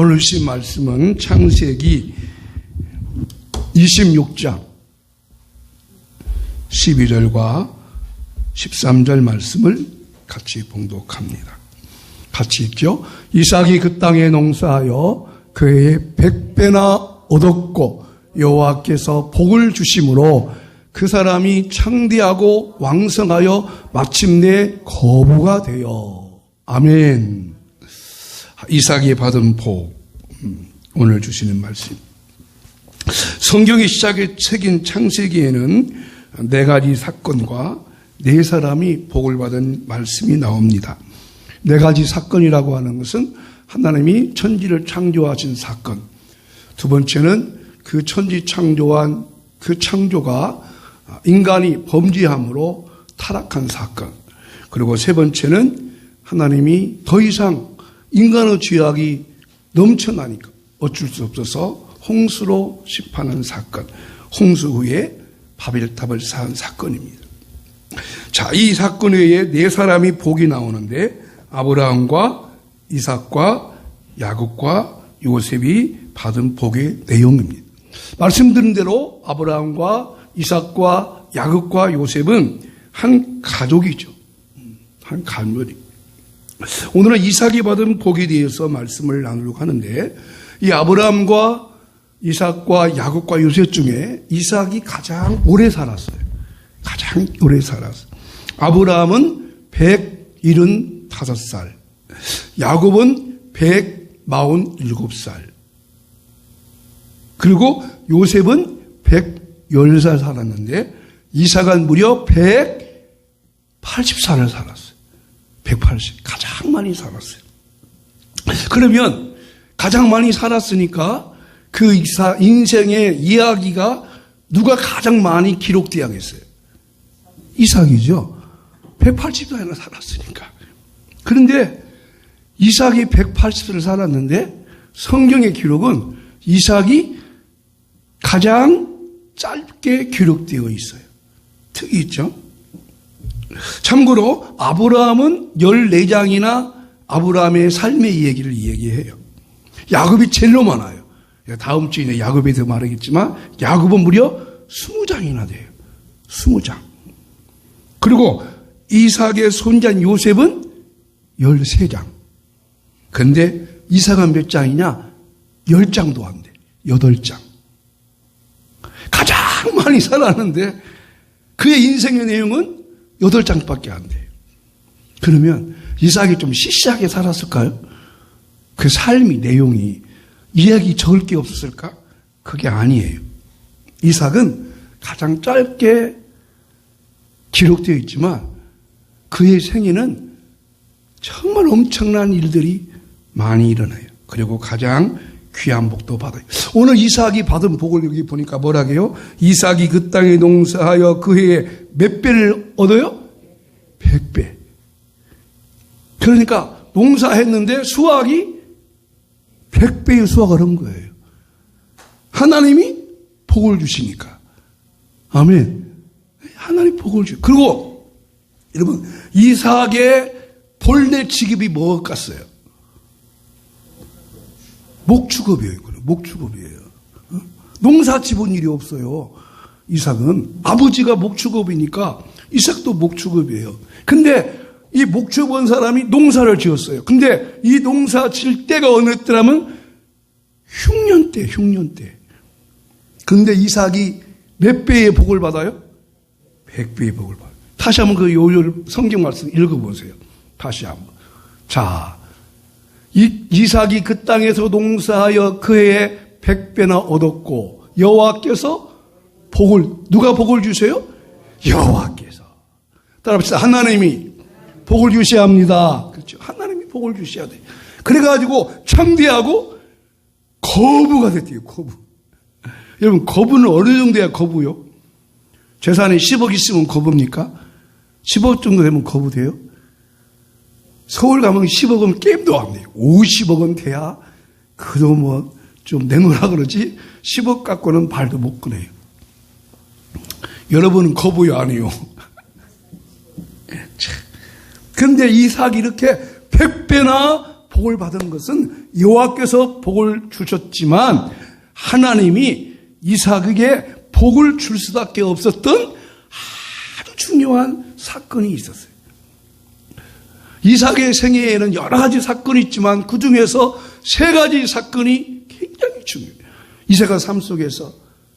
오늘 신 말씀은 창세기 26장 12절과 13절 말씀을 같이 봉독합니다. 같이 읽죠. 이삭이 그 땅에 농사하여 그 해에 100배나 얻었고 여호와께서 복을 주심으로 그 사람이 창대하고 왕성하여 마침내 거부가 되어. 아멘. 이삭이 받은 복, 오늘 주시는 말씀. 성경의 시작의 책인 창세기에는 4가지 사건과 4사람이 복을 받은 말씀이 나옵니다. 4가지 사건이라고 하는 것은 하나님이 천지를 창조하신 사건, 두 번째는 그 천지 창조한 그 창조가 인간이 범죄함으로 타락한 사건, 그리고 세 번째는 하나님이 더 이상 인간의 죄악이 넘쳐나니까 어쩔 수 없어서 홍수로 심판한 사건, 홍수 후에 바벨탑을 쌓은 사건입니다. 자, 이 사건 외에 4사람이 복이 나오는데 아브라함과 이삭과 야곱과 요셉이 받은 복의 내용입니다. 말씀드린 대로 아브라함과 이삭과 야곱과 요셉은 한 가족이죠. 한 가문이. 오늘은 이삭이 받은 복에 대해서 말씀을 나누려고 하는데, 이 아브라함과 이삭과 야곱과 요셉 중에 이삭이 가장 오래 살았어요. 가장 오래 살았어요. 아브라함은 175살, 야곱은 147살, 그리고 요셉은 110살 살았는데 이삭은 무려 180살을 살았어요. 180, 가장 많이 살았어요. 그러면 가장 많이 살았으니까 그 인생의 이야기가 누가 가장 많이 기록되어야겠어요? 이삭이죠. 180살이나 살았으니까. 그런데 이삭이 180살을 살았는데 성경의 기록은 이삭이 가장 짧게 기록되어 있어요. 특이 있죠. 참고로 아브라함은 14장이나 아브라함의 삶의 얘기를 얘기해요. 야곱이 제일로 많아요. 다음 주에 야곱에 대해서 말하겠지만 야곱은 무려 20장이나 돼요. 20장. 그리고 이삭의 손자인 요셉은 13장. 근데 이삭은 몇 장이냐? 10장도 안 돼. 8장. 가장 많이 살았는데 그의 인생의 내용은 8장밖에 안 돼요. 그러면 이삭이 좀 시시하게 살았을까요? 그 삶이, 내용이 이야기 적을 게 없었을까? 그게 아니에요. 이삭은 가장 짧게 기록되어 있지만 그의 생애는 정말 엄청난 일들이 많이 일어나요. 그리고 가장 귀한 복도 받아요. 오늘 이삭이 받은 복을 여기 보니까 뭐라고요? 이삭이 그 땅에 농사하여 그 해에 몇 배를 얻어요? 100배. 그러니까 농사했는데 수확이 100배의 수확을 한 거예요. 하나님이 복을 주시니까. 아멘. 하나님 복을 주시고. 그리고 여러분, 이삭의 본래 직업이 뭐 같았어요? 목축업이에요. 목축업이에요. 농사 지은 일이 없어요. 이삭은 아버지가 목축업이니까 이삭도 목축업이에요. 근데 이 목축업한 사람이 농사를 지었어요. 근데 이 농사 질 때가 어느 때라면 흉년 때. 근데 이삭이 몇 배의 복을 받아요? 100배의 복을 받아요. 다시 한번 그 성경 말씀 읽어보세요. 다시 한번. 자, 이삭이 그 땅에서 농사하여 그 해에 100배나 얻었고 여호와께서 누가 복을 주세요? 여호와께서. 따라합시다. 하나님이 복을 주셔야 합니다. 그렇죠. 하나님이 복을 주셔야 돼. 그래가지고 창대하고 거부가 됐대요. 거부. 여러분, 거부는 어느 정도야 거부요? 재산이 10억 있으면 거부입니까? 10억 정도 되면 거부돼요? 서울 가면 10억은 게임도 안 돼요. 50억은 돼야 그도 뭐 좀 내놓으라 그러지 10억 갖고는 발도 못 꺼내요. 여러분은 거부요 아니요? 그런데 이삭이 이렇게 100배나 복을 받은 것은 여호와께서 복을 주셨지만 하나님이 이삭에게 복을 줄 수밖에 없었던 아주 중요한 사건이 있었어요. 이삭의 생애에는 여러 가지 사건이 있지만 그 중에서 세 가지 사건이 굉장히 중요해요. 이삭의 삶 속에서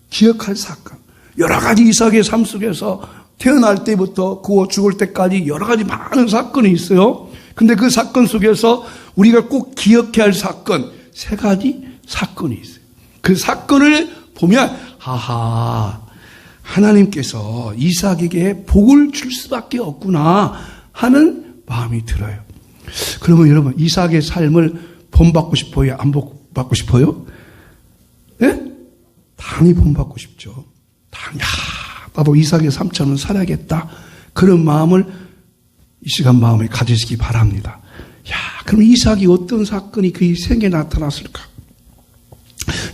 기억할 사건. 여러 가지 이삭의 삶 속에서 태어날 때부터 그와 죽을 때까지 여러 가지 많은 사건이 있어요. 근데 그 사건 속에서 우리가 꼭 기억해야 할 사건, 세 가지 사건이 있어요. 그 사건을 보면 하나님께서 이삭에게 복을 줄 수밖에 없구나 하는 마음이 들어요. 그러면 여러분 이삭의 삶을 본받고 싶어요? 안 본받고 싶어요? 네? 당연히 본받고 싶죠. 나도 이삭의 삶처럼 살아야겠다. 그런 마음을 이 시간 마음에 가지시기 바랍니다. 그럼 이삭이 어떤 사건이 그의 생애에 나타났을까?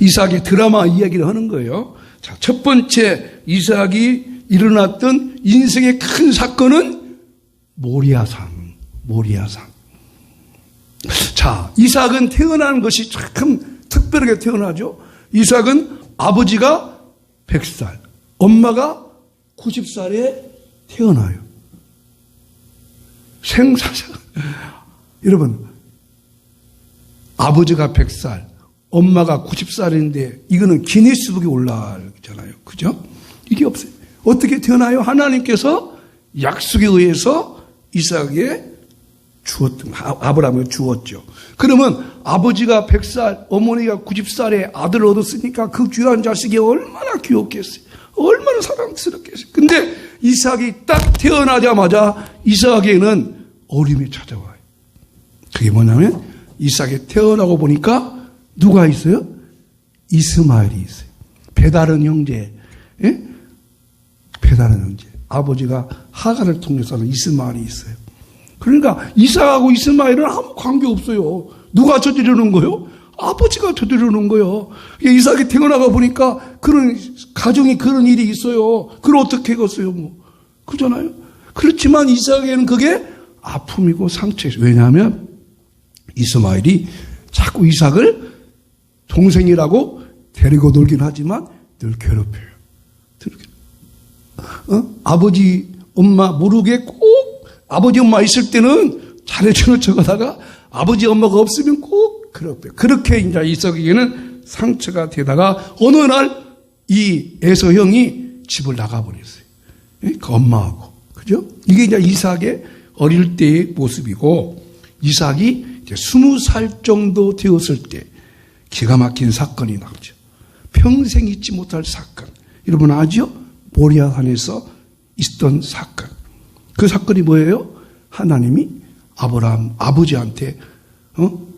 이삭의 드라마 이야기를 하는 거예요. 자, 첫 번째 이삭이 일어났던 인생의 큰 사건은 모리아산. 자, 이삭은 태어난 것이 참 특별하게 태어나죠. 이삭은 아버지가 100살, 엄마가 90살에 태어나요. 여러분, 아버지가 100살, 엄마가 90살인데 이거는 기네스북에 올라가잖아요. 그죠? 이게 없어요. 어떻게 태어나요? 하나님께서 약속에 의해서 이삭에게 아브라함을 주었죠. 그러면 아버지가 100살, 어머니가 90살에 아들을 얻었으니까 그 귀한 자식이 얼마나 귀엽겠어요. 얼마나 사랑스럽겠어요. 근데 이삭이 딱 태어나자마자 이삭에게는 어려움이 찾아와요. 그게 뭐냐면 이삭이 태어나고 보니까 누가 있어요? 이스마엘이 있어요. 배다른 형제. 예? 배다른 형제. 아버지가 하갈을 통해서는 이스마엘이 있어요. 그러니까 이삭하고 이스마엘은 아무 관계 없어요. 누가 저지르는 거예요? 아버지가 저지르는 거예요. 이삭이 태어나가 보니까 그런 가정에 그런 일이 있어요. 그걸 어떻게 했겠어요? 그렇잖아요. 그렇지만 이삭에게는 그게 아픔이고 상처예요. 왜냐하면 이스마엘이 자꾸 이삭을 동생이라고 데리고 놀긴 하지만 늘 괴롭혀요. 아버지, 엄마 모르게 꼭 아버지, 엄마 있을 때는 잘해주는 척 하다가 아버지, 엄마가 없으면 꼭 괴롭혀요. 그렇게 이제 이삭에게는 상처가 되다가 어느 날 이 에서 형이 집을 나가버렸어요. 그 엄마하고. 그죠? 이게 이제 이삭의 어릴 때의 모습이고 이삭이 이제 20살 정도 되었을 때 기가 막힌 사건이 나오죠. 평생 잊지 못할 사건. 여러분 아죠? 모리아산에서 있었던 사건. 그 사건이 뭐예요? 하나님이 아브라함 아버지한테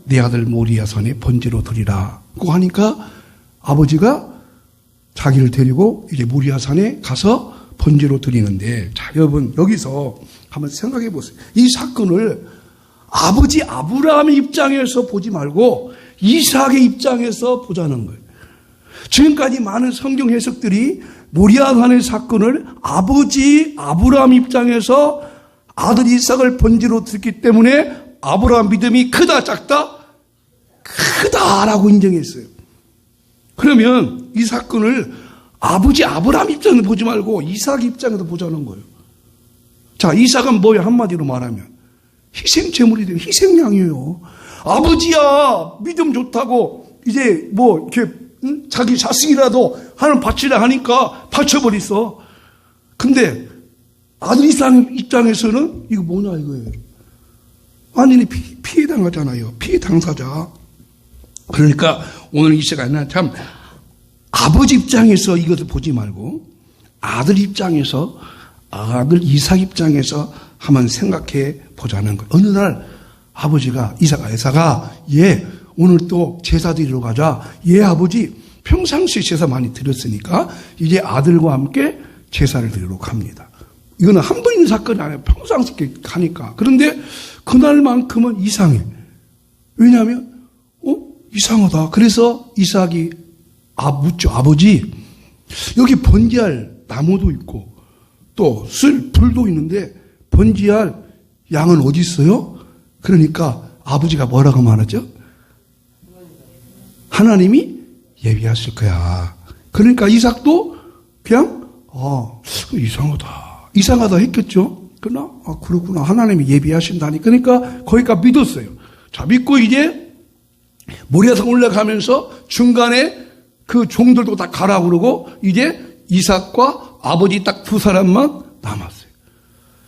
내 아들 모리아산에 번제로 드리라고 하니까 아버지가 자기를 데리고 이제 모리아산에 가서 번제로 드리는데, 자 여러분 여기서 한번 생각해 보세요. 이 사건을 아버지 아브라함의 입장에서 보지 말고 이삭의 입장에서 보자는 거예요. 지금까지 많은 성경 해석들이 모리아산의 사건을 아버지 아브라함 입장에서 아들 이삭을 번제로 드렸기 때문에 아브라함 믿음이 크다 작다? 크다라고 인정했어요. 그러면 이 사건을 아버지 아브라함 입장에서 보지 말고 이삭 입장에서 보자는 거예요. 자, 이삭은 뭐예요? 한마디로 말하면 희생 제물이 돼요. 희생양이에요. 아버지야 믿음 좋다고 이제 뭐 이렇게 자기 자식이라도 하는 바치라 하니까 바쳐버렸어. 근데 아들 이삭 입장에서는 이거 뭐냐 이거예요. 완전히 피해 당하잖아요. 피해 당사자. 그러니까 오늘 이 시간에는 참 아버지 입장에서 이것을 보지 말고 아들 입장에서 아들 이삭 입장에서 한번 생각해 보자는 거예요. 어느 날 아버지가 이삭아 오늘 또 제사 드리러 가자. 아버지 평상시에 제사 많이 드렸으니까 이제 아들과 함께 제사를 드리러 갑니다. 이거는 한 번 있는 사건이 아니에요. 평상시에 가니까. 그런데 그날만큼은 이상해. 왜냐하면 이상하다. 그래서 이삭이 묻죠. 아버지 여기 번제할 나무도 있고 또 쓸 불도 있는데 번제할 양은 어디 있어요? 그러니까 아버지가 뭐라고 말하죠? 하나님이 예비하실 거야. 그러니까 이삭도 그냥 이상하다 했겠죠. 그러나 그렇구나. 하나님이 예비하신다니. 그러니까 거기가 믿었어요. 자, 믿고 이제 모리아산 올라가면서 중간에 그 종들도 다 가라 그러고 이제 이삭과 아버지 딱 두 사람만 남았어요.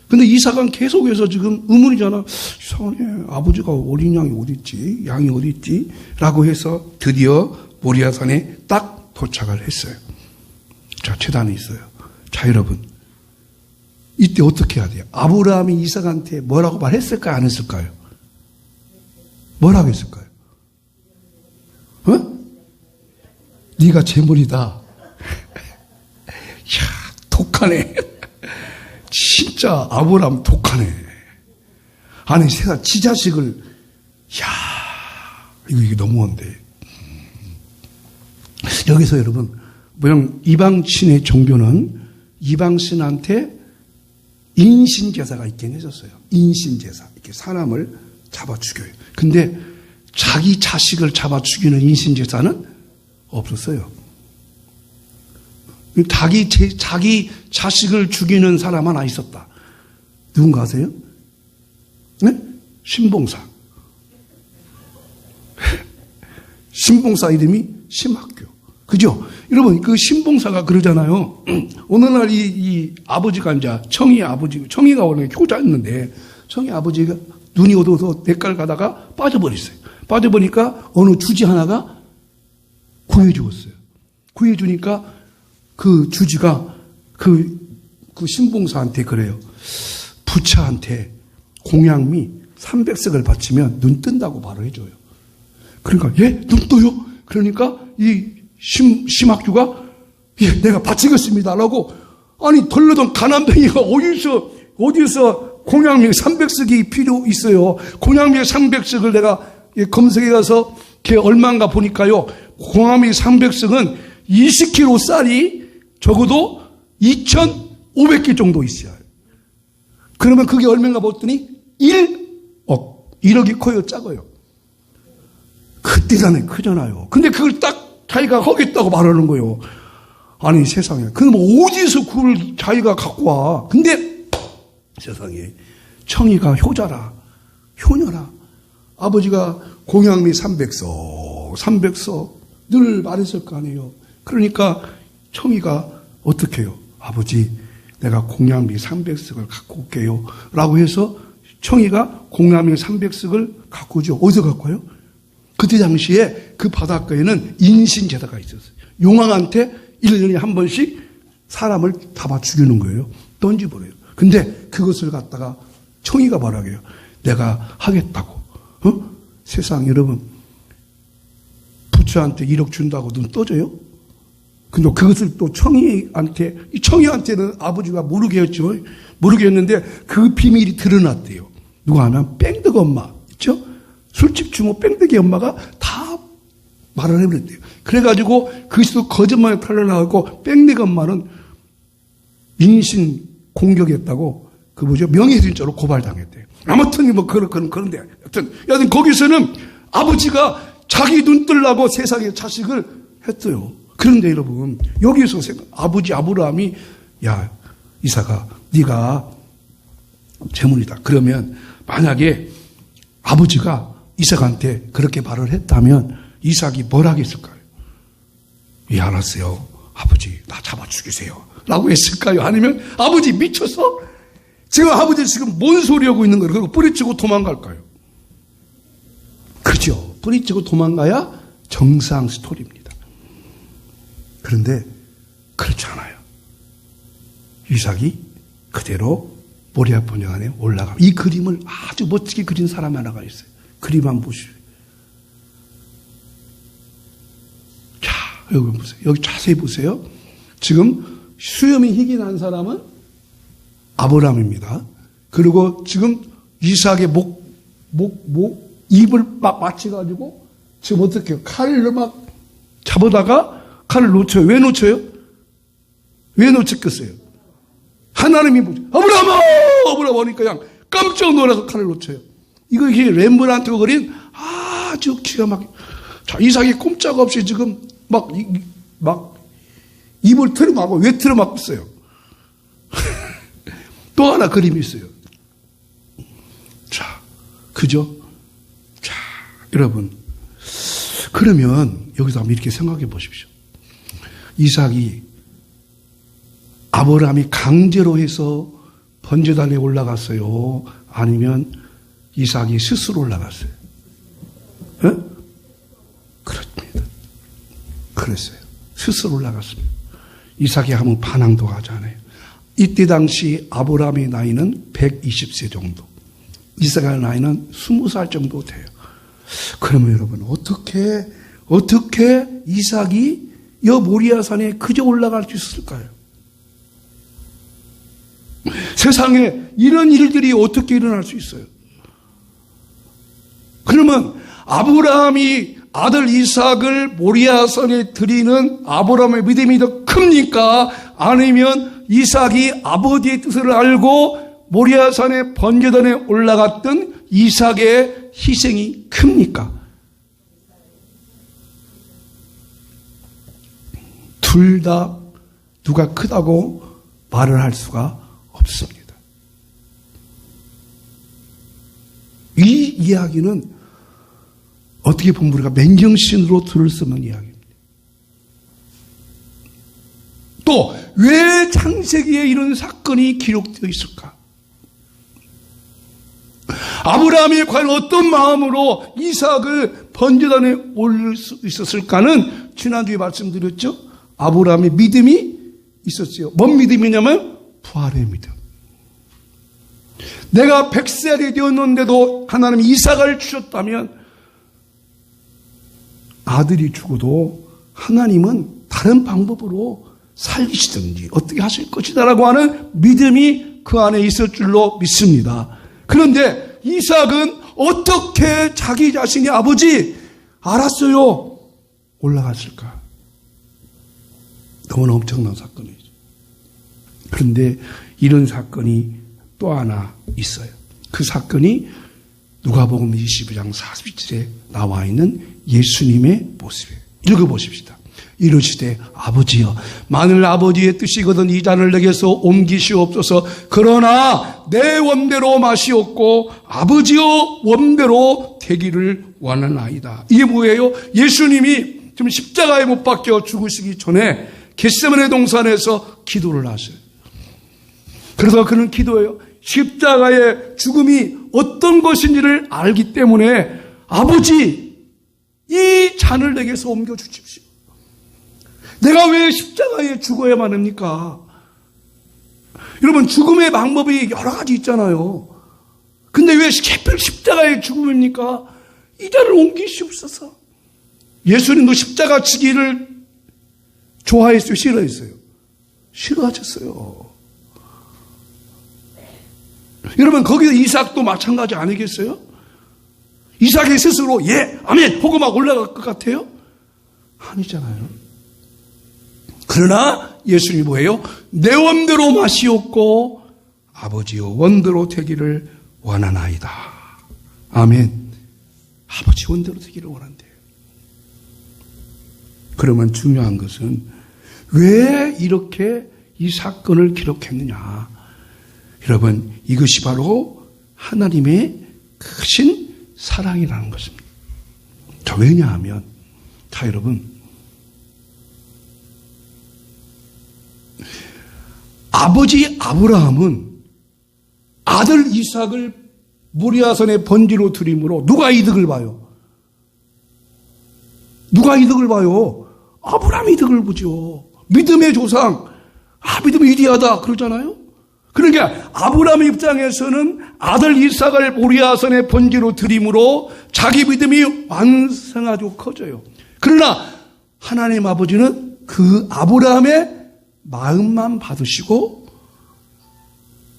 근데 이삭은 계속해서 지금 의문이잖아. 이상하네. 아버지가 어린 양이 어디 있지? 양이 어디 있지? 라고 해서 드디어 모리아산에 딱 도착을 했어요. 자, 제단이 있어요. 자, 여러분. 이때 어떻게 해야 돼요? 아브라함이 이삭한테 뭐라고 말했을까요? 안 했을까요? 뭐라고 했을까요? 네가 재물이다. 이야, 독하네. 진짜 아브라함 독하네. 아니, 세상 지 자식을, 이야, 이게 너무한데. 여기서 여러분, 그냥 이방신의 종교는 이방신한테 인신제사가 있긴 해줬어요. 인신제사. 이렇게 사람을 잡아 죽여요. 근데 자기 자식을 잡아 죽이는 인신제사는 없었어요. 자기 자식을 죽이는 사람 하나 있었다. 누군가 아세요? 네? 신봉사. 신봉사 이름이 심학교. 그죠? 여러분, 그 신봉사가 그러잖아요. 어느 날 이 아버지가 이제 청이가 원래 효자였는데, 청이 아버지가 눈이 어두워서 냇가를 가다가 빠져버렸어요. 빠져버리니까 어느 주지 하나가 구해주었어요. 구해주니까 그 주지가 그 신봉사한테 그래요. 부처한테 공양미 300석을 바치면 눈 뜬다고 말을 해줘요. 그러니까, 예? 눈 떠요? 그러니까 이 심학주가, 예, 내가 바치겠습니다. 라고, 아니, 덜러던 가난뱅이가 어디서 공양미 300석이 필요 있어요. 공양미 300석을 내가 검색해 가서 걔 얼마인가 보니까요. 공양미 300석은 20kg 쌀이 적어도 2,500개 정도 있어요. 그러면 그게 얼마인가 봤더니 1억. 1억이 커요, 작아요? 그 대단히 크잖아요. 근데 그걸 딱 자기가 하겠다고 말하는 거예요. 아니, 세상에. 그럼 어디서 그걸 자기가 갖고 와. 근데 세상에 청이가 효자라, 효녀라. 아버지가 공양미 300석 늘 말했을 거 아니에요. 그러니까 청이가 어떻게 해요? 아버지, 내가 공양미 300석을 갖고 올게요. 라고 해서 청이가 공양미 300석을 갖고 오죠. 어디서 갖고 와요? 그때 당시에 그 바닷가에는 인신제사가 있었어요. 용왕한테 1년에 한 번씩 사람을 잡아 죽이는 거예요. 던지버려요. 근데 그것을 갖다가 청이가 뭐라고 해요? 내가 하겠다고. 세상 여러분, 부처한테 1억 준다고 눈 떠져요? 근데 그것을 또 청이한테는 아버지가 모르겠죠. 모르겠는데 그 비밀이 드러났대요. 누가 하면 뺑득 엄마 있죠? 술집 주모 뺑득이 엄마가 다 말을 해버렸대요. 그래가지고 그것도 거짓말에 털려나가고 뺑득 엄마는 인신 공격했다고 그 명예훼손죄로 고발당했대요. 아무튼 그런데 여튼 거기서는 아버지가 자기 눈 뜨려고 세상에 자식을 했어요. 그런데 여러분, 여기서 아버지 아브라함이, 야, 이삭아, 네가 재물이다. 그러면 만약에 아버지가 이삭한테 그렇게 말을 했다면 이삭이 뭘 하겠을까요? 예, 알았어요. 아버지, 나 잡아 죽이세요. 라고 했을까요? 아니면 아버지 미쳤어? 아버지 지금 뭔 소리 하고 있는 거예요? 그리고 뿌리치고 도망갈까요? 그죠? 뿌리치고 도망가야 정상 스토리입니다. 그런데 그렇지 않아요. 이삭이 그대로 모리아 본향안에 올라가. 이 그림을 아주 멋지게 그린 사람 하나가 있어요. 그림 한번 보시죠. 자, 여기 보세요. 여기 자세히 보세요. 지금 수염이 희게 난 사람은 아브라함입니다. 그리고 지금 이삭의 입을 막 맞춰가지고 지금 어떻게 해요? 칼을 막 잡아다가 칼을 놓쳐요. 왜 놓쳐요? 왜 놓쳤겠어요? 하나님이 아브라함아! 아브라함 하니까 그냥 깜짝 놀라서 칼을 놓쳐요. 이것이 렘브란트가 그린 아주 기가 막혀. 자, 이삭이 꼼짝없이 지금 막 입을 틀어막고, 왜 틀어막고 있어요? 또 하나 그림이 있어요. 자, 그죠? 자, 여러분. 그러면 여기서 한번 이렇게 생각해 보십시오. 이삭이 아브라함이 강제로 해서 번제단에 올라갔어요? 아니면 이삭이 스스로 올라갔어요? 네? 그렇습니다. 그랬어요. 스스로 올라갔습니다. 이삭이 하면 반항도 하잖아요. 이때 당시 아브라함의 나이는 120세 정도. 이삭의 나이는 20살 정도 돼요. 그러면 여러분, 어떻게 이삭이 여 모리아산에 그저 올라갈 수 있을까요? 세상에 이런 일들이 어떻게 일어날 수 있어요? 그러면 아브라함이 아들 이삭을 모리아산에 드리는 아브라함의 믿음이 더 큽니까? 아니면 이삭이 아버지의 뜻을 알고 모리아산의 번제단에 올라갔던 이삭의 희생이 큽니까? 둘 다 누가 크다고 말을 할 수가 없습니다. 이 이야기는 어떻게 보면 우리가 맨정신으로 들을 수 없는 이야기입니다. 또 왜 창세기에 이런 사건이 기록되어 있을까? 아브라함이 과연 어떤 마음으로 이삭을 번제단에 올릴 수 있었을까는 지난주에 말씀드렸죠. 아브라함의 믿음이 있었어요. 뭔 믿음이냐면 부활의 믿음. 내가 100살이 되었는데도 하나님이 이삭을 주셨다면 아들이 죽어도 하나님은 다른 방법으로 살리시든지 어떻게 하실 것이다라고 하는 믿음이 그 안에 있을 줄로 믿습니다. 그런데 이삭은 어떻게 자기 자신이 아버지 알았어요 올라갔을까? 너무나 엄청난 사건이죠. 그런데 이런 사건이 또 하나 있어요. 그 사건이 누가복음 22장 47절에 나와 있는 예수님의 모습이에요. 읽어보십시다. 이르시되 아버지여 만일 아버지의 뜻이거든 이 잔을 내게서 옮기시옵소서. 그러나 내 원대로 마시옵고 아버지여 원대로 되기를 원하나이다. 이게 뭐예요? 예수님이 지금 십자가에 못 박혀 죽으시기 전에 겟세마네 동산에서 기도를 하셔요. 그래서 그는 기도해요. 십자가의 죽음이 어떤 것인지를 알기 때문에 아버지 이 잔을 내게서 옮겨주십시오. 내가 왜 십자가에 죽어야만 합니까? 여러분 죽음의 방법이 여러 가지 있잖아요. 근데 왜 하필 십자가의 죽음입니까? 이 잔을 옮기시옵소서. 예수님도 십자가 지기를 좋아했어요? 싫어했어요? 싫어하셨어요. 여러분 거기서 이삭도 마찬가지 아니겠어요? 이삭이 스스로 예, 아멘 하고 막 올라갈 것 같아요? 아니잖아요. 그러나 예수님이 뭐예요? 내 원대로 마시옵고 아버지여 원대로 되기를 원하나이다. 아멘. 아버지 원대로 되기를 원한대요. 그러면 중요한 것은 왜 이렇게 이 사건을 기록했느냐? 여러분 이것이 바로 하나님의 크신 사랑이라는 것입니다. 자, 왜냐하면 자 여러분 아버지 아브라함은 아들 이삭을 모리아산의 번제로 드림으로 누가 이득을 봐요? 누가 이득을 봐요? 아브라함이 이득을 보죠. 믿음의 조상. 믿음이 위대하다 그러잖아요. 그러니까 아브라함 입장에서는 아들 이삭을 모리아산의 번제로 드림으로 자기 믿음이 완성하고 커져요. 그러나 하나님 아버지는 그 아브라함의 마음만 받으시고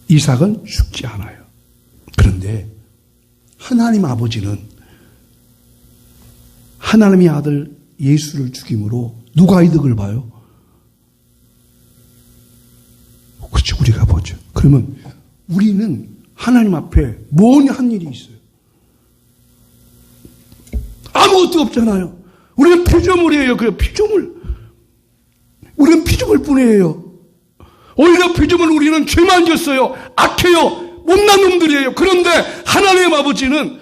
이삭은 죽지 않아요. 그런데 하나님 아버지는 하나님의 아들 예수를 죽임으로 누가 이득을 봐요? 그렇죠. 우리가 보죠. 그러면 우리는 하나님 앞에 뭔 한 일이 있어요? 아무것도 없잖아요. 우리는 피조물이에요. 그 피조물. 우리는 피조물 뿐이에요. 오히려 피조물 우리는 죄만 졌어요. 악해요. 못난 놈들이에요. 그런데 하나님 아버지는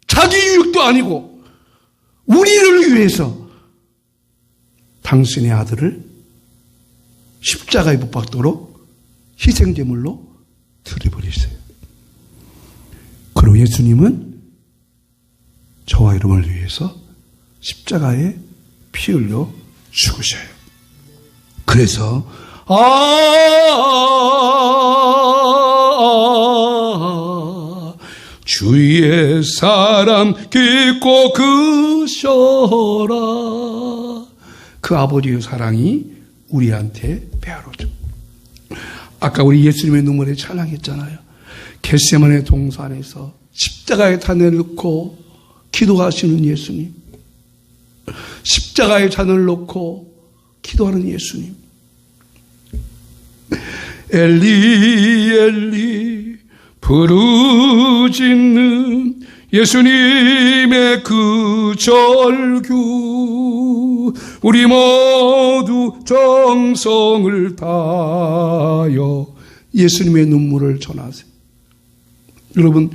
자기 유익도 아니고 우리를 위해서 당신의 아들을 십자가에 못 박도록 희생제물로 드려버리세요. 그리고 예수님은 저와 여러분을 위해서 십자가에 피 흘려 죽으셔요. 그래서 주의 사랑 깊고 크셔라. 그 아버지의 사랑이 우리한테 배어오죠. 아까 우리 예수님의 눈물에 찬양했잖아요. 겟세마네 동산에서 십자가에 잔을 놓고 기도하시는 예수님, 십자가에 잔을 놓고 기도하는 예수님. 엘리 엘리 부르짖는 예수님의 그 절규, 우리 모두 정성을 다하여 예수님의 눈물을 전하세요. 여러분,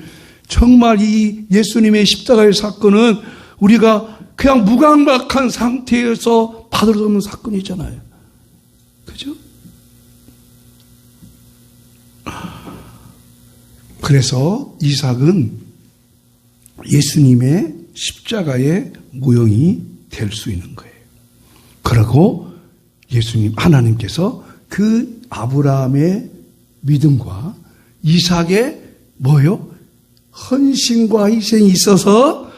정말 이 예수님의 십자가의 사건은 우리가 그냥 무감각한 상태에서 받을 수 없는 사건이잖아요. 그죠? 그래서 이삭은 예수님의 십자가의 모형이 될 수 있는 거예요. 그리고 예수님, 하나님께서 그 아브라함의 믿음과 이삭의 뭐요? 헌신과 희생이 있어서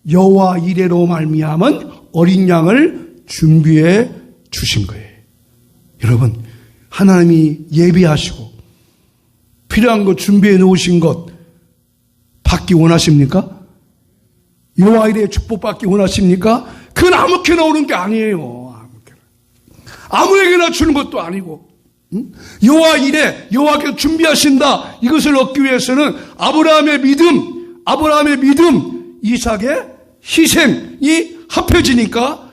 여호와 이레로 말미암은 어린 양을 준비해 주신 거예요. 여러분, 하나님이 예비하시고 필요한 것 준비해 놓으신 것 받기 원하십니까? 여호와 이레의 축복 받기 원하십니까? 그건 아무렇게나 오는 게 아니에요. 아무에게나 주는 것도 아니고, 여호와 이레, 여호와께서 준비하신다. 이것을 얻기 위해서는 아브라함의 믿음, 이삭의 희생이 합해지니까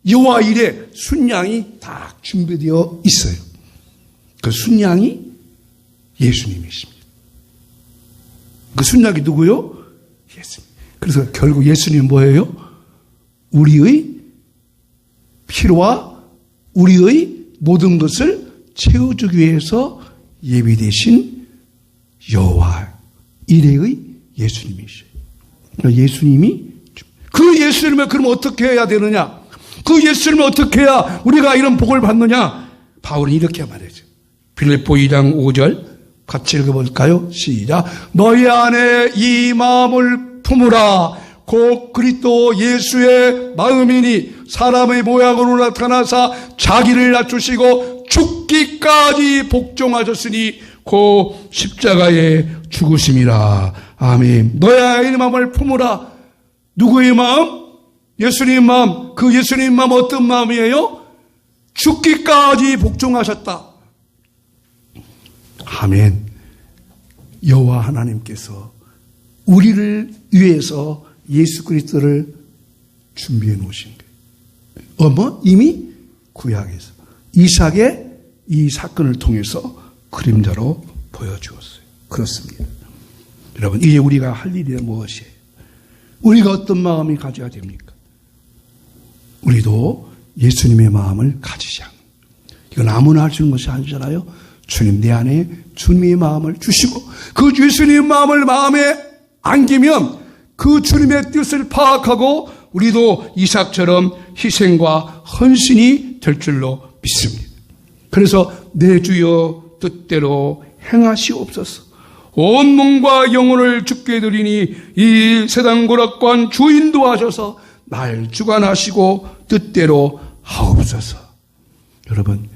여호와 이레 순양이 다 준비되어 있어요. 그 순양이 예수님이십니다. 그 순양이 누구요? 예수님. 그래서 결국 예수님은 뭐예요? 우리의 피로와 우리의 모든 것을 채워주기 위해서 예비되신 여호와 이레의 예수님이시죠. 예수님이, 그 예수님을 그럼 어떻게 해야 되느냐? 그 예수님을 어떻게 해야 우리가 이런 복을 받느냐? 바울은 이렇게 말하죠. 빌립보 2장 5절 같이 읽어볼까요? 시작. 너희 안에 이 마음을 품으라. 곧 그리스도 예수의 마음이니 사람의 모양으로 나타나사 자기를 낮추시고 죽기까지 복종하셨으니 곧 십자가에 죽으심이라. 아멘. 너희 안에 이 마음을 품으라. 누구의 마음? 예수님의 마음. 그 예수님의 마음 어떤 마음이에요? 죽기까지 복종하셨다. 아멘. 여호와 하나님께서 우리를 위해서 예수 그리스도를 준비해 놓으신 거예요. 이미 구약에서 이삭의 이 사건을 통해서 그림자로 보여주었어요. 그렇습니다. 여러분, 이제 우리가 할 일이 무엇이에요? 우리가 어떤 마음이 가져야 됩니까? 우리도 예수님의 마음을 가지자. 이건 아무나 할 수 있는 것이 아니잖아요. 주님, 내 안에 주님의 마음을 주시고 그 예수님의 마음을 마음에 안기면 그 주님의 뜻을 파악하고 우리도 이삭처럼 희생과 헌신이 될 줄로 믿습니다. 그래서 내 주여 뜻대로 행하시옵소서. 온 몸과 영혼을 주께 드리니 이 세상 고락관 주인도 하셔서 날 주관하시고 뜻대로 하옵소서. 여러분,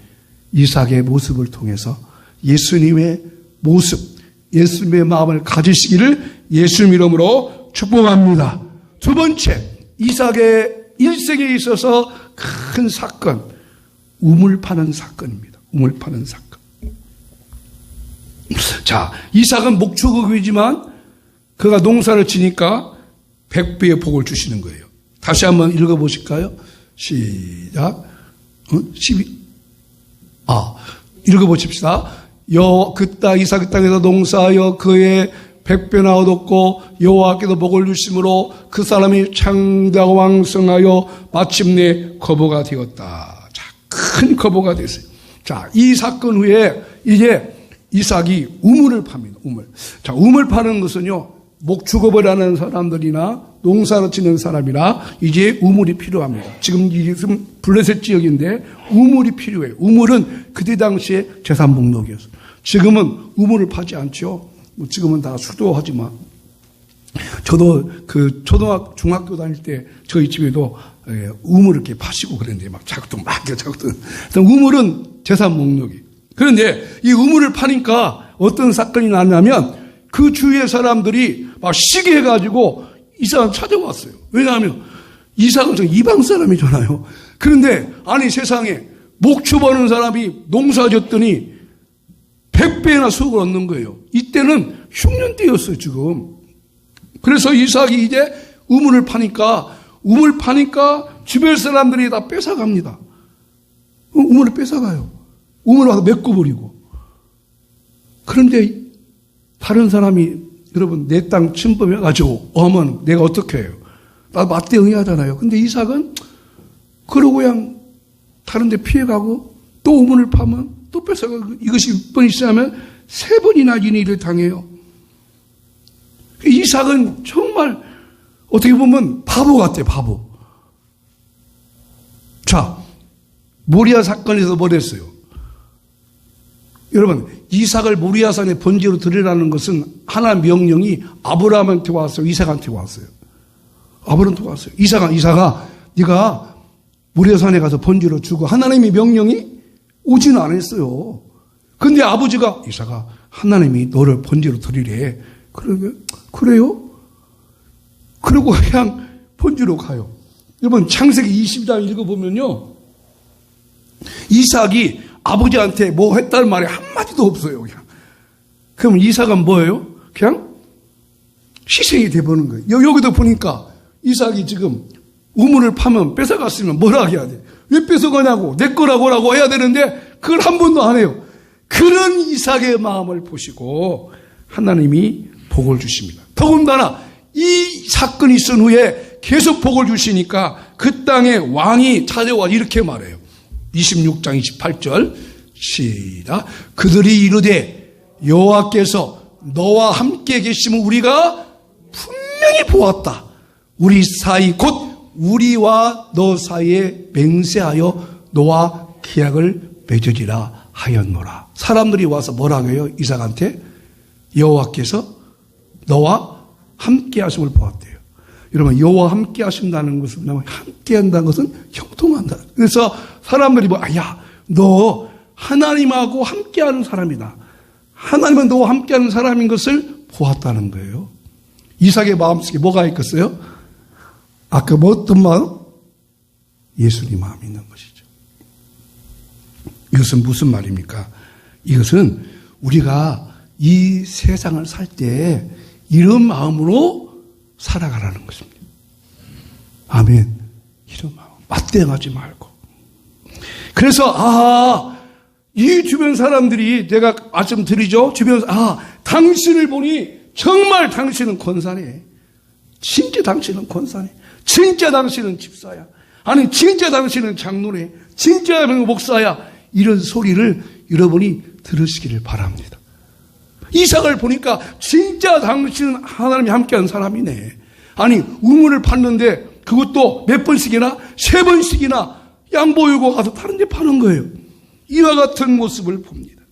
이삭의 모습을 통해서 예수님의 모습, 예수님의 마음을 가지시기를 예수님 이름으로 축복합니다. 두 번째, 이삭의 일생에 있어서 큰 사건, 우물 파는 사건입니다. 우물 파는 사건. 자, 이삭은 목축업이지만 그가 농사를 지니까 100배의 복을 주시는 거예요. 다시 한번 읽어보실까요? 시작. 12. 읽어보십시다. 그 땅, 이삭 땅에서 농사하여 그의 100배나 얻었고 여호와께서 복을 주심으로 그 사람이 창대하고 왕성하여 마침내 거부가 되었다. 자, 큰 거부가 됐어요. 자, 이 사건 후에 이제 이삭이 우물을 팝니다. 우물. 자, 우물 파는 것은요, 목축업을 하는 사람들이나 농사를 짓는 사람이나 이제 우물이 필요합니다. 지금 블레셋 지역인데 우물이 필요해요. 우물은 그때 당시에 재산 목록이었어요. 지금은 우물을 파지 않죠. 지금은 다 수도하지만 저도 그 중학교 다닐 때 저희 집에도 우물을 이렇게 파시고 그랬는데 막 자꾸도 우물은 재산 목록이. 그런데 이 우물을 파니까 어떤 사건이 났냐면 그 주위의 사람들이 막 시기해가지고 이삭을 찾아왔어요. 왜냐하면 이삭은 이방 사람이잖아요. 그런데 아니 세상에 목축하는 사람이 농사 졌더니 100배나 수확을 얻는 거예요. 이때는 흉년 때였어요, 지금. 그래서 이삭이 이제 우물을 파니까 주변 사람들이 다 뺏어갑니다. 우물을 뺏어가요. 우물을 와서 메꿔버리고. 그런데 다른 사람이 여러분 내 땅 침범해가지고 오면 내가 어떻게 해요? 나 맞대응해야잖아요. 근데 이삭은 그러고 그냥 다른 데 피해가고 또 우물을 파면 또 뺏어가고 이것이 몇 번 있으면 3번이나 이 일을 당해요. 이삭은 정말 어떻게 보면 바보 같아요. 바보. 자, 모리아 사건에서 뭐 됐어요? 여러분 이삭을 모리아산에 번제로 드리라는 것은 하나님의 명령이 아브라함한테 왔어요. 이삭한테 왔어요. 아브라함한테 왔어요. 이삭아 네가 모리아산에 가서 번제로 주고 하나님의 명령이 오지는 않았어요. 근데 아버지가 이삭아 하나님이 너를 번제로 드리래. 그래요? 그리고 그냥 번제로 가요. 여러분 창세기 20장 읽어보면요. 이삭이 아버지한테 뭐 했다는 말이 한마디도 없어요. 그냥. 그럼 이삭은 뭐예요? 그냥 희생이 돼버는 거예요. 여기도 보니까 이삭이 지금 우물을 파면 뺏어갔으면 뭐라 해야 돼? 왜 뺏어가냐고 내 거라고 해야 되는데 그걸 한 번도 안 해요. 그런 이삭의 마음을 보시고 하나님이 복을 주십니다. 더군다나 이 사건이 있은 후에 계속 복을 주시니까 그 땅에 왕이 찾아와 이렇게 말해요. 26장 28절 시작. 그들이 이르되 여호와께서 너와 함께 계시면 우리가 분명히 보았다. 우리 사이 곧 우리와 너 사이에 맹세하여 너와 계약을 맺으리라 하였노라. 사람들이 와서 뭐라고 해요? 이삭한테 여호와께서 너와 함께 하심을 보았대요. 여러분 여호와 함께 하신다는 것은 함께 한다는 것은 형통한다. 그래서 사람들이 너 하나님하고 함께하는 사람이다. 하나님은 너와 함께하는 사람인 것을 보았다는 거예요. 이삭의 마음속에 뭐가 있겠어요? 아까 어떤 마음? 예수님 마음이 있는 것이죠. 이것은 무슨 말입니까? 이것은 우리가 이 세상을 살 때 이런 마음으로 살아가라는 것입니다. 아멘. 이런 마음. 맞대응하지 말고. 그래서 이 주변 사람들이 내가 말씀드리죠. 당신을 보니 정말 당신은 권사네. 진짜 당신은 권사네. 진짜 당신은 집사야. 아니 진짜 당신은 장로네. 진짜 목사야. 이런 소리를 여러분이 들으시기를 바랍니다. 이삭을 보니까 진짜 당신은 하나님이 함께한 사람이네. 아니 우물을 팠는데 그것도 몇 번씩이나 3번씩이나 양보하고 가서 다른 데 파는 거예요. 이와 같은 모습을 봅니다.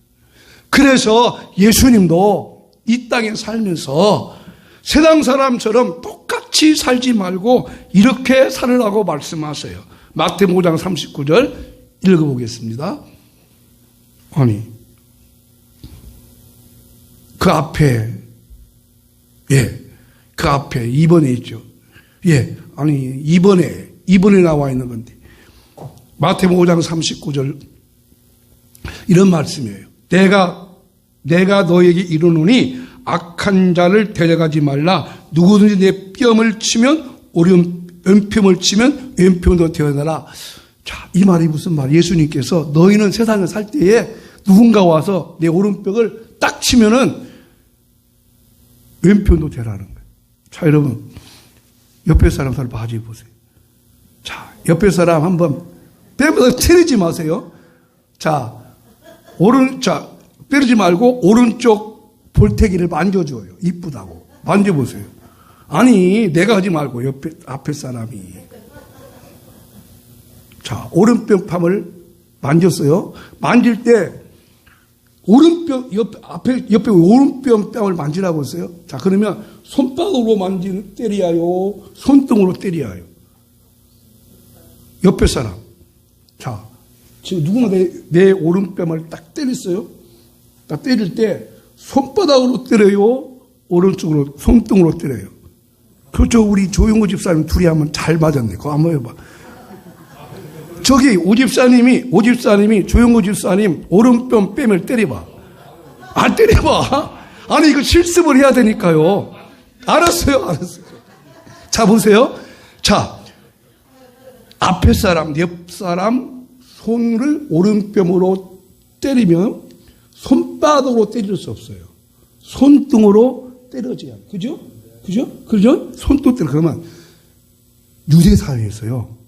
그래서 예수님도 이 땅에 살면서 세상 사람처럼 똑같이 살지 말고 이렇게 살으라고 말씀하세요. 마태복음 5장 39절 읽어보겠습니다. 아니 그 앞에 2번에 있죠. 아니 2번에 나와 있는 건데 마태복음 5장 39절 이런 말씀이에요. 내가 너에게 이르노니 악한 자를 데려가지 말라. 누구든지 내 뺨을 치면 왼편을 치면 왼편도 태어나라. 자, 이 말이 무슨 말? 예수님께서 너희는 세상을 살 때에 누군가 와서 내 오른벽을 딱 치면은 왼편도 되라는 거예요. 자, 여러분, 옆에 사람 잘 봐주세요. 자, 옆에 사람 한번 빼면서 때리지 마세요. 자, 때리지 말고 오른쪽 볼태기를 만져줘요. 이쁘다고. 만져보세요. 아니, 내가 하지 말고 앞에 사람이. 자, 오른뼈팜을 만졌어요. 만질 때 옆에 오른뼈 뺨을 만지라고 했어요. 자, 그러면 손바닥으로 때려야요? 손등으로 때려야요? 옆에 사람. 자, 지금 누군가 내 오른뺨을 딱 때렸어요. 딱 때릴 때 손바닥으로 때려요? 오른쪽으로, 손등으로 때려요? 그렇죠. 우리 조용호 집사님 둘이 하면 잘 맞았네. 그거 한번 해봐. 저기 오집사님이 조용호 집사님 오른뺨 뺨을 때려봐. 안 때려봐. 아니 이거 실습을 해야 되니까요. 알았어요. 자 보세요. 자 앞에 사람 옆 사람 손을 오른뺨으로 때리면 손바닥으로 때릴 수 없어요. 손등으로 때려줘야. 그죠? 손도 때려. 그러면 유대 사회에서요.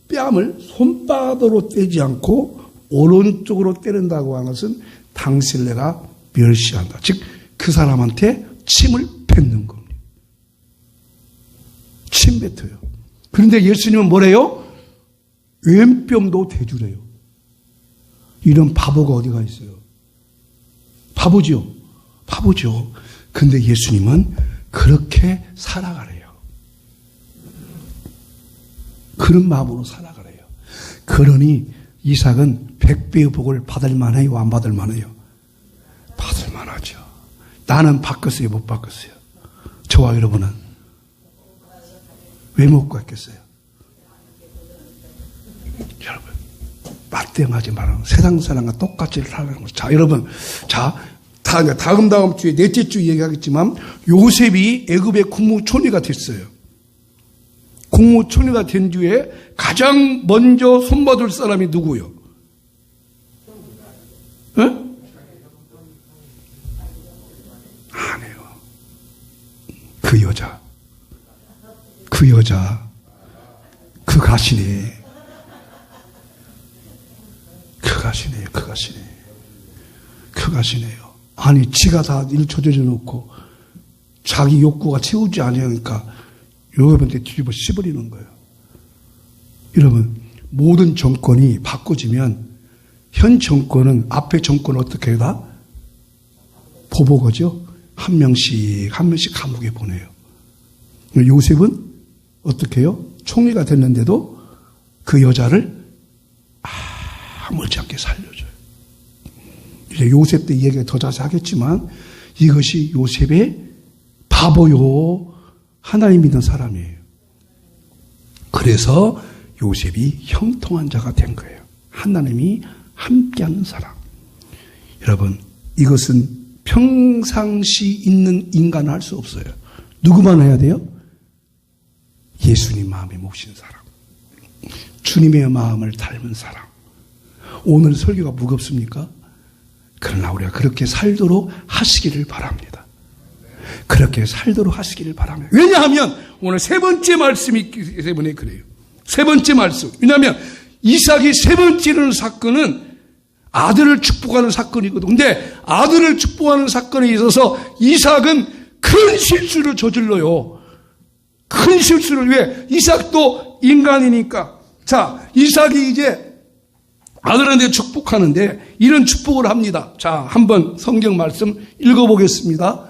뺨을 손바닥으로 떼지 않고 오른쪽으로 때린다고 하는 것은 당신을 내가 멸시한다. 즉 그 사람한테 침을 뱉는 겁니다. 침 뱉어요. 그런데 예수님은 뭐래요? 왼뺨도 대주래요. 이런 바보가 어디가 있어요? 바보죠. 근데 예수님은 그렇게 살아가래요. 그런 마음으로 살아가래요. 그러니 이삭은 100배의 복을 받을 만해요? 안 받을 만해요? 받을 만하죠. 나는 바꿨어요? 못 바꿨어요? 저와 여러분은 왜 못 바뀌었어요? 여러분 맞대응하지 말아요. 세상 사람과 똑같이 살아가는 거죠. 자 여러분, 자 다음 주에 넷째 주 얘기하겠지만 요셉이 애굽의 국무총리가 됐어요. 국무총리가 된 뒤에 가장 먼저 손봐줄 사람이 누구요? 에? 아니에요. 그 여자, 그 가시네요. 아니, 지가 다 일 조절해 놓고 자기 욕구가 채우지 않으니까 요셉한테 뒤집어 씌버리는 거예요. 여러분, 모든 정권이 바꿔지면 현 정권은 앞에 정권을 어떻게 해다? 보복하죠? 한 명씩 감옥에 보내요. 요셉은 어떻게 해요? 총리가 됐는데도 그 여자를 아무렇지 않게 살려줘요. 이제 요셉 때 이야기가 더 자세히 하겠지만 이것이 요셉의 바보요. 하나님 믿는 사람이에요. 그래서 요셉이 형통한 자가 된 거예요. 하나님이 함께하는 사람. 여러분, 이것은 평상시 있는 인간은 할 수 없어요. 누구만 해야 돼요? 예수님 마음에 모신 사람. 주님의 마음을 닮은 사람. 오늘 설교가 무겁습니까? 그러나 우리가 그렇게 살도록 하시기를 바랍니다. 그렇게 살도록 하시기를 바랍니다. 왜냐하면 오늘 세 번째 말씀이 있기 때문에 그래요. 세 번째 말씀. 왜냐하면 이삭이 세 번째 사건은 아들을 축복하는 사건이거든. 근데 아들을 축복하는 사건에 있어서 이삭은 큰 실수를 저질러요. 큰 실수를 왜? 이삭도 인간이니까. 자, 이삭이 이제 아들한테 축복하는데 이런 축복을 합니다. 자, 한번 성경 말씀 읽어보겠습니다.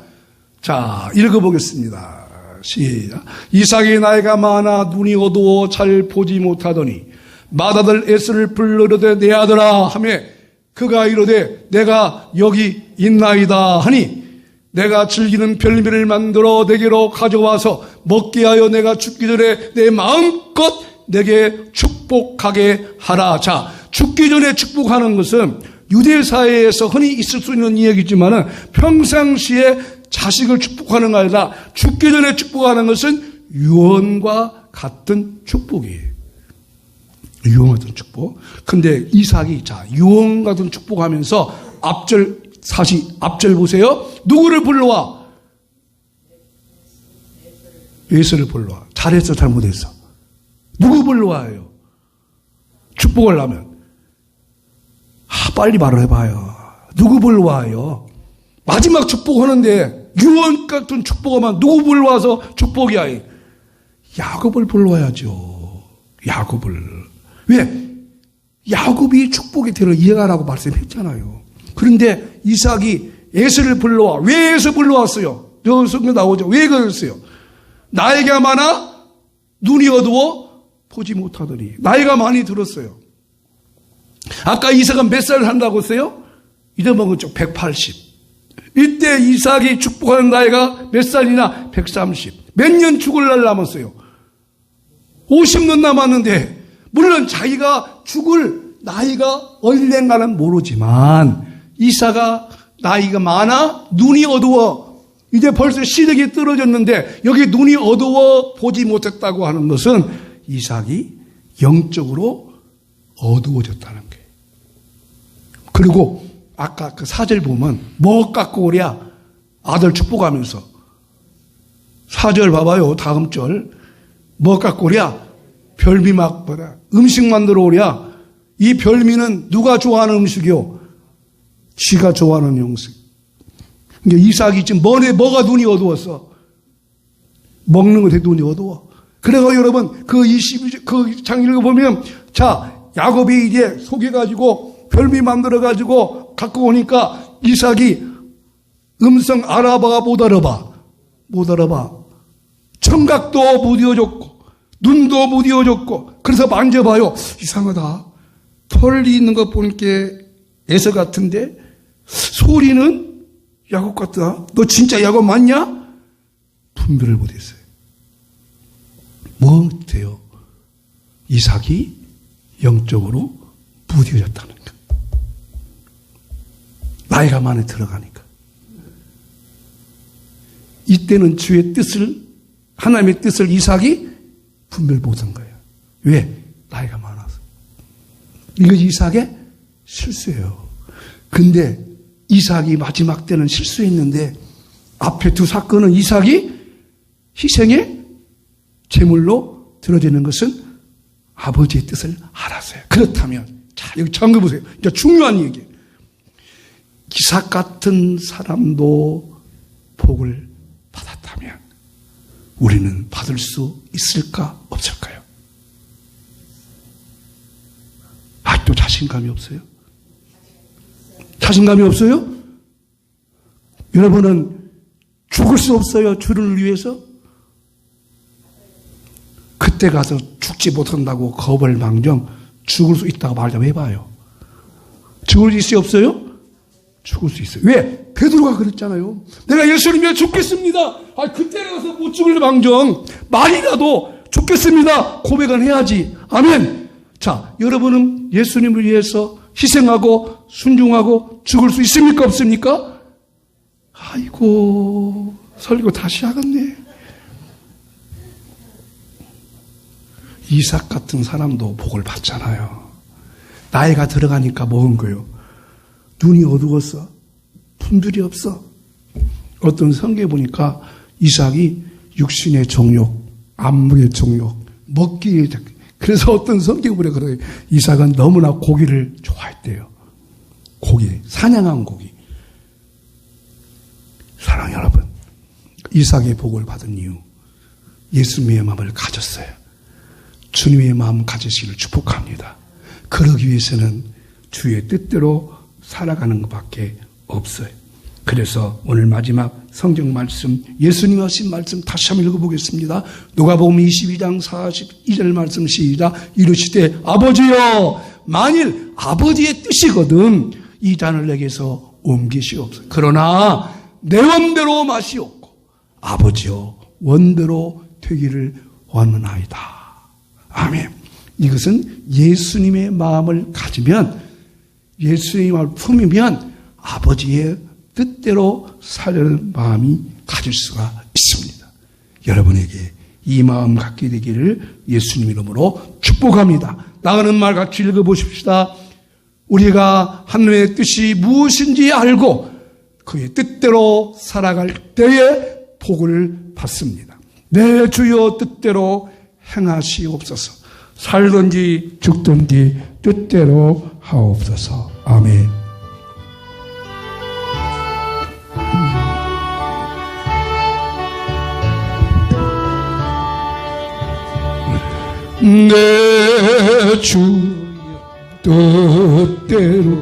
자, 읽어보겠습니다. 시작. 이삭의 나이가 많아 눈이 어두워 잘 보지 못하더니 맏아들 에서를 불러이르되 내 아들아 하며 그가 이르되 내가 여기 있나이다 하니 내가 즐기는 별미를 만들어 내게로 가져와서 먹게 하여 내가 죽기 전에 내 마음껏 내게 축복하게 하라. 자, 죽기 전에 축복하는 것은 유대 사회에서 흔히 있을 수 있는 이야기지만은 평상시에 자식을 축복하는 거 아니라 죽기 전에 축복하는 것은 유언과 같은 축복이에요. 유언 같은 축복. 근데 이삭이 유언 같은 축복하면서 앞절 보세요. 누구를 불러와? 에서를 불러와. 잘했어, 잘못했어? 누구 불러와요? 축복을 하면. 빨리 말을 해봐요. 누구 불러와요? 마지막 축복하는데 유언 같은 축복하면 누구 불러와서 축복이야? 야곱을 불러와야죠. 야곱을. 왜? 야곱이 축복의 대로 이해가라고 말씀했잖아요. 그런데 이삭이 에서를 불러와. 왜 에서 불러왔어요? 저 성경 나오죠. 왜 그랬어요? 나이가 많아 눈이 어두워 보지 못하더니. 나이가 많이 들었어요. 아까 이삭은 몇 살 산다고 했어요? 잊어먹은 쪽 180. 이때 이삭이 축복하는 나이가 몇 살이나? 130. 몇 년 죽을 날 남았어요? 50년 남았는데, 물론 자기가 죽을 나이가 얼랭가는 모르지만 이삭아 나이가 많아 눈이 어두워 이제 벌써 시력이 떨어졌는데 여기 눈이 어두워 보지 못했다고 하는 것은 이삭이 영적으로 어두워졌다는 거예요. 그리고 아까 그 4절 보면 뭐 갖고 오랴? 아들 축복하면서 4절 봐봐요. 다음 절 뭐 갖고 오랴? 별미 막보다 음식 만들어 오랴. 이 별미는 누가 좋아하는 음식이요? 지가 좋아하는 음식. 그러니까 이삭이 지금 뭐가 눈이 어두웠어? 먹는 것에 눈이 어두워. 그래서 여러분 그 장 읽어보면 야곱이 이제 속여가지고 별미 만들어가지고 갖고 오니까 이삭이 음성 알아봐 못 알아봐. 청각도 무디어졌고 눈도 무디어졌고 그래서 만져봐요. 이상하다. 털이 있는 것 보니까 에서 같은데 소리는 야곱 같다. 너 진짜 야곱 맞냐? 분별을 못했어요. 뭐 어때요? 이삭이 영적으로 무디어졌다는 거. 나이가 많이 들어가니까. 이때는 주의 뜻을 하나님의 뜻을 이삭이 분별 못한 거예요. 왜? 나이가 많아서. 이거 이삭의 실수예요. 근데 이삭이 마지막 때는 실수했는데 앞에 두 사건은 이삭이 희생의 제물로 들어지는 것은 아버지의 뜻을 알았어요. 그렇다면 여기 참고 보세요. 이제 중요한 얘기예요. 이삭 같은 사람도 복을 받았다면 우리는 받을 수 있을까 없을까요? 아직도 자신감이 없어요? 자신감이 없어요? 여러분은 죽을 수 없어요? 주를 위해서? 그때 가서 죽지 못한다고 겁을 망정 죽을 수 있다고 말 좀 해봐요. 죽을 수 없어요? 죽을 수 있어요. 왜? 베드로가 그랬잖아요. 내가 예수님이 죽겠습니다. 그때 가서 못 죽을 망정 말이라도 죽겠습니다. 고백은 해야지. 아멘. 여러분은 예수님을 위해서 희생하고 순종하고 죽을 수 있습니까? 없습니까? 아이고 설교 다시 하겠네. 이삭 같은 사람도 복을 받잖아요. 나이가 들어가니까 먹은 거요. 눈이 어두웠어. 분별이 없어. 어떤 성경에 보니까 이삭이 육신의 정욕, 안목의 정욕, 먹기의 정욕. 그래서 어떤 성경에 보니까 그래요. 이삭은 너무나 고기를 좋아했대요. 고기, 사냥한 고기. 사랑 여러분, 이삭의 복을 받은 이유 예수님의 마음을 가졌어요. 주님의 마음 가지시기를 축복합니다. 그러기 위해서는 주의 뜻대로 살아가는 것밖에 없어요. 그래서 오늘 마지막 성경 말씀, 예수님 하신 말씀 다시 한번 읽어보겠습니다. 누가복음 22장 42절 말씀 시작. 이르시되 아버지여, 만일 아버지의 뜻이거든 이 잔을 내게서 옮기시옵소서. 그러나 내 원대로 마시옵고 아버지여 원대로 되기를 원하나이다. 아멘. 이것은 예수님의 마음을 가지면, 예수님의 마음을 품으면 아버지의 뜻대로 살려는 마음이 가질 수가 있습니다. 여러분에게 이 마음 갖게 되기를 예수님 이름으로 축복합니다. 나가는 말 같이 읽어보십시다. 우리가 하나님의 뜻이 무엇인지 알고 그의 뜻대로 살아갈 때에 복을 받습니다. 내 주여 뜻대로 행하시옵소서. 살든지 죽든지 뜻대로 하옵소서. 아멘. 내 주여 뜻대로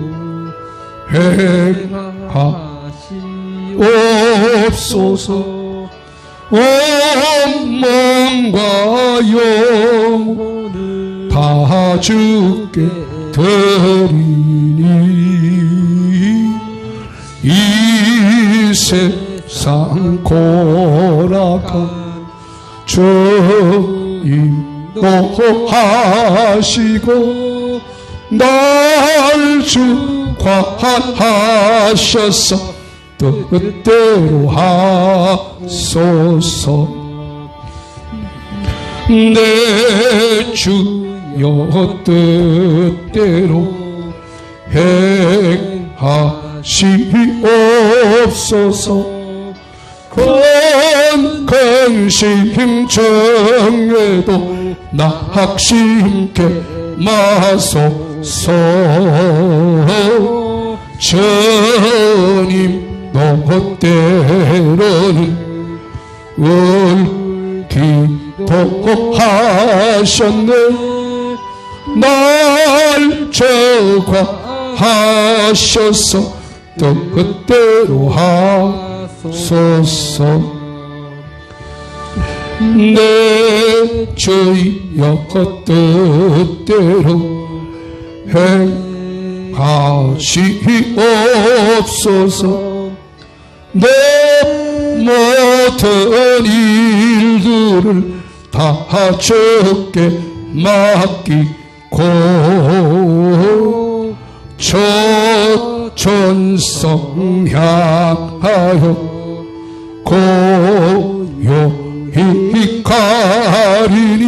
행하시옵소서. 온 몸과 영혼 다 주께 드리니 이 세상 고락한 주님 인도하시고 날 주관하셔서 뜻대로 하소서. 내 주여 뜻대로 행하시옵소서. 근심 정에도 낙심케 마소서. 주님 너때로는 기도하셨네. 날 저과하셔서 뜻대로 하소서. 내 주여 뜻대로 행하시옵소서. 내 모든 일들을 다 주께 맡기고 저 전성 향하여 고요히 가리니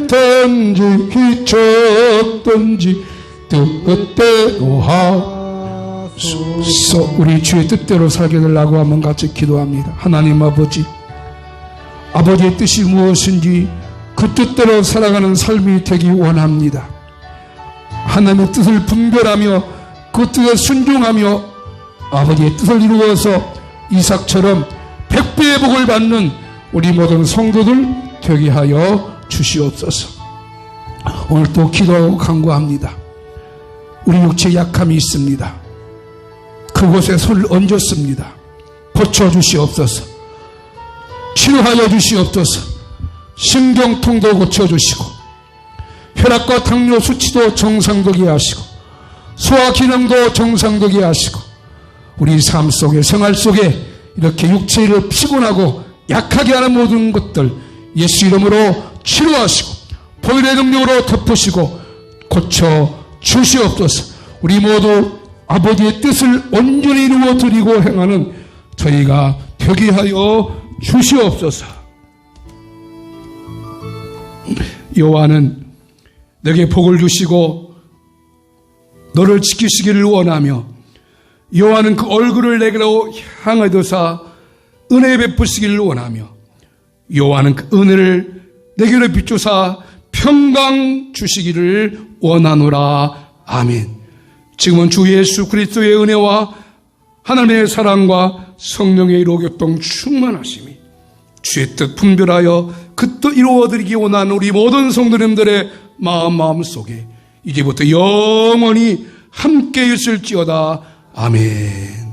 살든지 죽든지 뜻대로 하소서. 우리 주의 뜻대로 살게 되려고 한번 같이 기도합니다. 하나님 아버지, 아버지의 뜻이 무엇인지 그 뜻대로 살아가는 삶이 되기 원합니다. 하나님의 뜻을 분별하며 그 뜻에 순종하며 아버지의 뜻을 이루어서 이삭처럼 100배의 복을 받는 우리 모든 성도들 되게 하여 주시옵소서. 오늘 또 기도하고 간구합니다. 우리 육체에 약함이 있습니다. 그곳에 손을 얹었습니다. 고쳐주시옵소서. 치료하여 주시옵소서. 신경통도 고쳐주시고 혈압과 당뇨 수치도 정상되게 하시고 소화 기능도 정상되게 하시고 우리 삶 속에 생활 속에 이렇게 육체를 피곤하고 약하게 하는 모든 것들 예수 이름으로 치료하시고 보혈의 능력으로 덮으시고 고쳐 주시옵소서. 우리 모두 아버지의 뜻을 온전히 이루어 드리고 행하는 저희가 되게 하여 주시옵소서. 여호와는 내게 복을 주시고 너를 지키시기를 원하며 여호와는 그 얼굴을 내게로 향하여 두사 은혜 베푸시기를 원하며 여호와는 그 은혜를 내게로 비추사 평강 주시기를 원하노라. 아멘. 지금은 주 예수 그리스도의 은혜와 하나님의 사랑과 성령의 이로 교통 충만하심이 주의 뜻 분별하여 그 뜻 이루어드리기 원하는 우리 모든 성도님들의 마음 속에 이제부터 영원히 함께 있을지어다. 아멘.